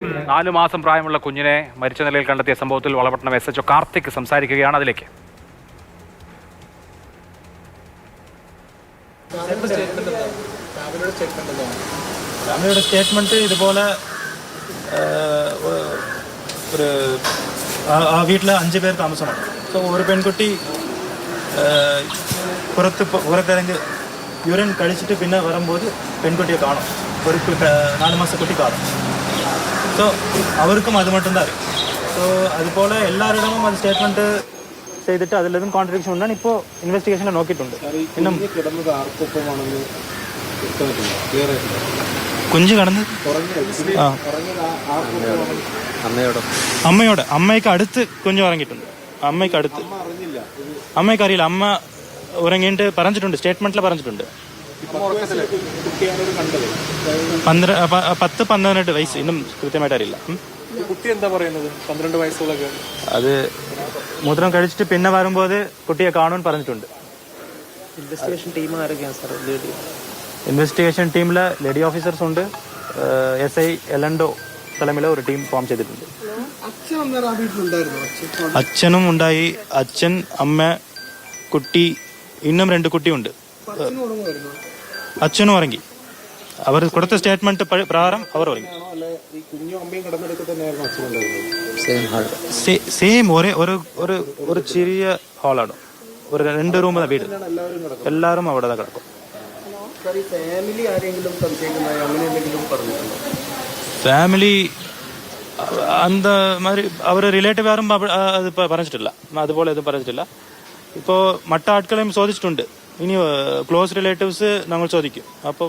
4 മാസം പ്രായമുള്ള കുഞ്ഞിനെ മരിച്ച നിലയിൽ കണ്ടെത്തിയ സംഭവത്തിൽ വളപട്ടണം SHO കാർത്തിക് സംസാരിക്കുകയാണ്. അതിലേക്ക് ഫാമിലിയുടെ സ്റ്റേറ്റ്മെന്റ് ഇതുപോലെ ഒരു ആ വീട്ടിൽ 5 പേർ താമസമാണ്. സോ ഒരു പെൺകുട്ടി പുറത്തിറങ്ങി യൂറിൻ കഴിച്ചിട്ട് പിന്നെ വരുമ്പോൾ പെൺകുട്ടിയെ കാണും. ഒരു 4 മാസ കുട്ടി കാണും. സോ അവർക്കും അത് மட்டும்தான் അറിയും. സോ അതുപോലെ എല്ലാവരുടെയും അത് സ്റ്റേറ്റ്മെന്റ് ചെയ്തിട്ട് അതിലതും കോൺട്രഡിക്ഷൻ ഉണ്ടാണ്. ഇപ്പോൾ ഇൻവെസ്റ്റിഗേഷനിൽ നോക്കിയിട്ടുണ്ട്. ഇന്നും കുഞ്ച് കടന്ന് അമ്മയോട് അമ്മയ്ക്ക് അടുത്ത് കുഞ്ഞ് ഉറങ്ങിയിട്ടുണ്ട്. അമ്മയ്ക്ക് അറിയില്ല. അമ്മ ഉറങ്ങിയിട്ട് പറഞ്ഞിട്ടുണ്ട്, സ്റ്റേറ്റ്മെന്റിൽ പറഞ്ഞിട്ടുണ്ട്. 10-12 വയസ്സ്, ഇന്നും കൃത്യമായിട്ട് അറിയില്ല. കുട്ടി എന്താ പറയുന്നത്? 12 വയസ്സുള്ളൊക്കെ അത് മൂത്രം കഴിച്ചിട്ട് പിന്നെ വരുമ്പോൾ കുട്ടിയെ കാണുവാൻ പറഞ്ഞിട്ടുണ്ട്. ഇൻവെസ്റ്റിഗേഷൻ ടീം ആരൊക്കെയാണ് സാർ? ഇൻവെസ്റ്റിഗേഷൻ ടീമില് ലേഡി ഓഫീസേഴ്സ് ഉണ്ട്. SI എലൻഡോ തലമില് ഒരു ടീം ഫോം ചെയ്തിട്ടുണ്ട്. അച്ഛനും ഉണ്ടായി. അച്ഛൻ, അമ്മ, കുട്ടി, ഇന്നും 2 കുട്ടിയുണ്ട്. അച്ഛനും ഉറങ്ങി. അവർ കൊടുത്ത സ്റ്റേറ്റ്മെന്റ് പ്രകാരം അവർ ഉറങ്ങി. സെയിം ഒരു ചെറിയ ഹാളാണ്. ഒരു 2 റൂം വീട്. എല്ലാവരും അവിടെ കിടക്കും. ഫാമിലി അന്ത മാതിരി അവർ റിലേറ്റീവ് ആരും അത് പറഞ്ഞിട്ടില്ല. അതുപോലെ ഇതും പറഞ്ഞിട്ടില്ല. ഇപ്പോൾ മറ്റ ആട്കളെയും ചോദിച്ചിട്ടുണ്ട്. ഇനി ക്ലോസ് റിലേറ്റീവ്സ് ഞങ്ങൾ ചോദിക്കും. അപ്പോൾ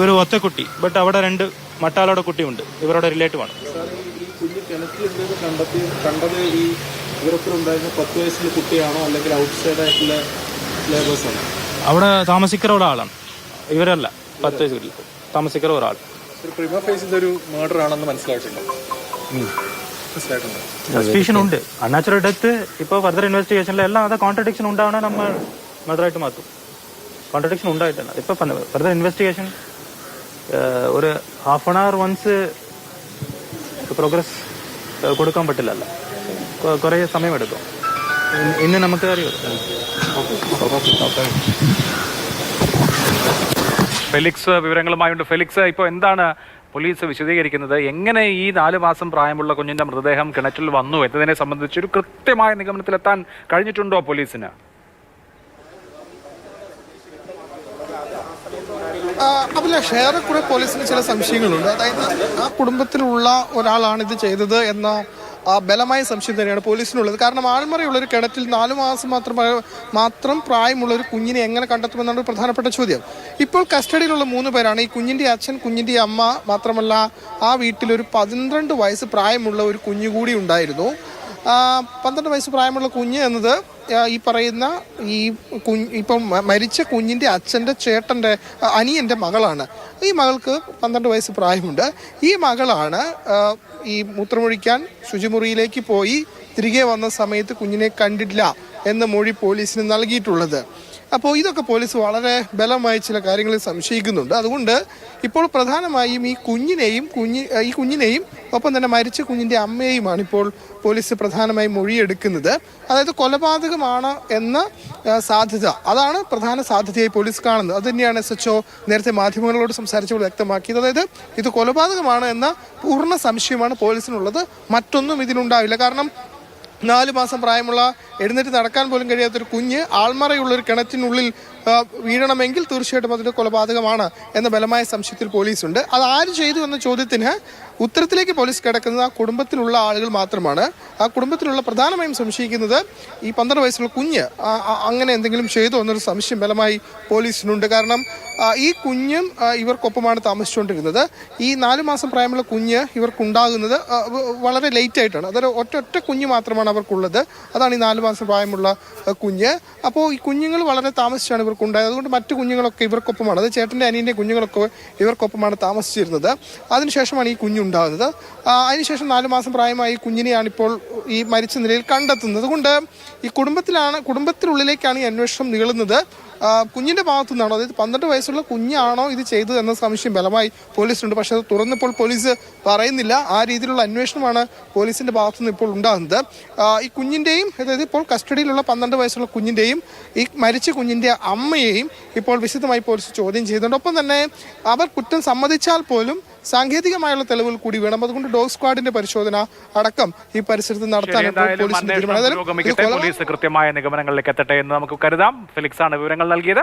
ഒരു ഒറ്റ കുട്ടി, ബട്ട് അവിടെ 2 മറ്റാളുടെ കുട്ടിയുണ്ട്. ഇവരുടെ റിലേറ്റീവ് ആണ്. അവിടെ താമസിക്കുന്ന ഒരാളാണ്. ഇവരല്ല 10 വയസ്സിൽ താമസിക്കുന്ന ഒരാൾ. മർഡർ ആണെന്ന് മനസ്സിലായിട്ടുണ്ട്. സസ്പീഷൻ ഉണ്ട്. അൺനാച്ചുറൽ ഡെത്ത് ഇപ്പോൾ ഫർദർ ഇൻവെസ്റ്റിഗേഷനിൽ എല്ലാം അത് കോൺട്രഡിക്ഷൻ ഉണ്ടാവണം. നമ്മൾ മർഡറായിട്ട് മാറ്റും. കോൺട്രഡിക്ഷൻ ഉണ്ടായിട്ടാണ് ഇപ്പോൾ ഫർദർ ഇൻവെസ്റ്റിഗേഷൻ ഒരു half an hour once progress കൊടുക്കാൻ പറ്റില്ലല്ലോ. കുറേ സമയമെടുക്കും. ഇന്ന് നമുക്ക് അറിയാം. ഫെലിക്സ് വിവരങ്ങളുമായുണ്ട്. ഫെലിക്സ്, ഇപ്പോൾ എന്താണ് പോലീസ് വിശദീകരിക്കുന്നത്? എങ്ങനെ ഈ 4 മാസം പ്രായമുള്ള കുഞ്ഞിന്റെ മൃതദേഹം കിണറ്റിൽ വന്നു എന്നതിനെ സംബന്ധിച്ച് ഒരു കൃത്യമായ നിഗമനത്തിലെത്താൻ കഴിഞ്ഞിട്ടുണ്ടോ പോലീസിന്? അഭിലാഷ്, ഏറെക്കുറെ പോലീസിന് ചില സംശയങ്ങളുണ്ട്. അതായത് ആ കുടുംബത്തിലുള്ള ഒരാളാണ് ഇത് ചെയ്തത് എന്ന ബലമായ സംശയം തന്നെയാണ് പോലീസിനുള്ളത്. കാരണം ആൾമറയുള്ളൊരു കിണറ്റിൽ 4 മാസം മാത്രം പ്രായമുള്ള ഒരു കുഞ്ഞിനെ എങ്ങനെ കണ്ടെത്തുമെന്നാണ് ഒരു പ്രധാനപ്പെട്ട ചോദ്യം. ഇപ്പോൾ കസ്റ്റഡിയിലുള്ള 3 പേരാണ്. ഈ കുഞ്ഞിൻ്റെ അച്ഛൻ, കുഞ്ഞിൻ്റെ അമ്മ, മാത്രമല്ല ആ വീട്ടിലൊരു 12 വയസ്സ് പ്രായമുള്ള ഒരു കുഞ്ഞു കൂടി ഉണ്ടായിരുന്നു. 12 വയസ്സ് പ്രായമുള്ള കുഞ്ഞ് എന്നത് ഈ പറയുന്ന ഇപ്പം മരിച്ച കുഞ്ഞിൻ്റെ അച്ഛൻ്റെ ചേട്ടൻ്റെ അനിയൻ്റെ മകളാണ്. ഈ മകൾക്ക് 12 വയസ്സ് പ്രായമുണ്ട്. ഈ മകളാണ് ഈ മൂത്രമൊഴിക്കാൻ ശുചിമുറിയിലേക്ക് പോയി തിരികെ വന്ന സമയത്ത് കുഞ്ഞിനെ കണ്ടില്ല എന്ന മൊഴി പോലീസിന് നൽകിയിട്ടുള്ളത്. അപ്പോൾ ഇതൊക്കെ പോലീസ് വളരെ ബലമായി ചില കാര്യങ്ങളിൽ സംശയിക്കുന്നുണ്ട്. അതുകൊണ്ട് ഇപ്പോൾ പ്രധാനമായും ഈ കുഞ്ഞിനെയും ഒപ്പം തന്നെ മരിച്ച കുഞ്ഞിൻ്റെ അമ്മയെയുമാണ് ഇപ്പോൾ പോലീസ് പ്രധാനമായും മൊഴിയെടുക്കുന്നത്. അതായത് കൊലപാതകമാണ് എന്ന സാധ്യത, അതാണ് പ്രധാന സാധ്യതയായി പോലീസ് കാണുന്നത്. അത് തന്നെയാണ് SHO നേരത്തെ മാധ്യമങ്ങളോട് സംസാരിച്ചപ്പോൾ വ്യക്തമാക്കിയത്. അതായത് ഇത് കൊലപാതകമാണ് എന്ന പൂർണ്ണ സംശയമാണ് പോലീസിനുള്ളത്. മറ്റൊന്നും ഇതിനുണ്ടാവില്ല. കാരണം 4 മാസം പ്രായമുള്ള, എഴുന്നേറ്റ് നടക്കാൻ പോലും കഴിയാത്തൊരു കുഞ്ഞ് ആൾമറയുള്ളൊരു കിണറ്റിനുള്ളിൽ വീഴണമെങ്കിൽ തീർച്ചയായിട്ടും അതിൻ്റെ കൊലപാതകമാണ് എന്ന ബലമായ സംശയത്തിൽ പോലീസുണ്ട്. അത് ആര് ചെയ്തു എന്ന ചോദ്യത്തിന് ഉത്തരത്തിലേക്ക് പോലീസ് കിടക്കുന്നത് ആ കുടുംബത്തിലുള്ള ആളുകൾ മാത്രമാണ്. ആ കുടുംബത്തിലുള്ള പ്രധാനമായും സംശയിക്കുന്നത് ഈ 12 വയസ്സുള്ള കുഞ്ഞ് അങ്ങനെ എന്തെങ്കിലും ചെയ്തോ എന്നൊരു സംശയം ബലമായി പോലീസിനുണ്ട്. കാരണം ഈ കുഞ്ഞും ഇവർക്കൊപ്പമാണ് താമസിച്ചുകൊണ്ടിരുന്നത്. ഈ 4 മാസം പ്രായമുള്ള കുഞ്ഞ് ഇവർക്കുണ്ടാകുന്നത് വളരെ ലേറ്റ് ആയിട്ടാണ്. അതൊരു ഒറ്റ കുഞ്ഞ് മാത്രമാണ് അവർക്കുള്ളത്. അതാണ് ഈ 4 മാസം പ്രായമുള്ള കുഞ്ഞ്. അപ്പോൾ ഈ കുഞ്ഞുങ്ങൾ വളരെ താമസിച്ചാണ് ഇവർക്കുണ്ടായത്. അതുകൊണ്ട് മറ്റു കുഞ്ഞുങ്ങളൊക്കെ ഇവർക്കൊപ്പമാണ്. അത് ചേട്ടൻ്റെ അനിയൻ്റെ കുഞ്ഞുങ്ങളൊക്കെ ഇവർക്കൊപ്പമാണ് താമസിച്ചിരുന്നത്. അതിനുശേഷമാണ് ഈ കുഞ്ഞുണ്ടാകുന്നത്. അതിനുശേഷം 4 മാസം പ്രായമായ ഈ കുഞ്ഞിനെയാണ് ഇപ്പോൾ ഈ മരിച്ച നിലയിൽ കണ്ടെത്തുന്നത്. അതുകൊണ്ട് ഈ കുടുംബത്തിനുള്ളിലേക്കാണ് ഈ അന്വേഷണം നീളുന്നത്. കുഞ്ഞിന്റെ ഭാഗത്തു നിന്നാണോ, അതായത് 12 വയസ്സുള്ള കുഞ്ഞാണോ ഇത് ചെയ്തത് എന്ന സംശയം ബലമായി പോലീസിനുണ്ട്. പക്ഷെ അത് തുറന്നപ്പോൾ പോലീസ് പറയുന്നില്ല. ആ രീതിയിലുള്ള അന്വേഷണമാണ് പോലീസിന്റെ ഭാഗത്തു നിന്ന് ഇപ്പോൾ ഉണ്ടാകുന്നത്. ഈ കുഞ്ഞിന്റെയും, അതായത് ഇപ്പോൾ കസ്റ്റഡിയിലുള്ള 12 വയസ്സുള്ള കുഞ്ഞിന്റെയും ഈ മരിച്ച കുഞ്ഞിന്റെ അമ്മയെയും ഇപ്പോൾ വിശദമായി പോലീസ് ചോദ്യം ചെയ്യുന്നുണ്ട്. ഒപ്പം തന്നെ അവർ കുറ്റം സമ്മതിച്ചാൽ പോലും സാങ്കേതികമായുള്ള തെളിവുകൾ കൂടി വേണം. അതുകൊണ്ട് ഡോഗ് സ്ക്വാഡിന്റെ പരിശോധന അടക്കം ഈ പരിസരത്ത് നടത്താൻ പോലീസ് കൃത്യമായ നിഗമനങ്ങളിലേക്ക് എത്തട്ടെ എന്ന് നമുക്ക് കരുതാം. ഫെലിക്സ് ആണ് വിവരങ്ങൾ നൽകിയത്.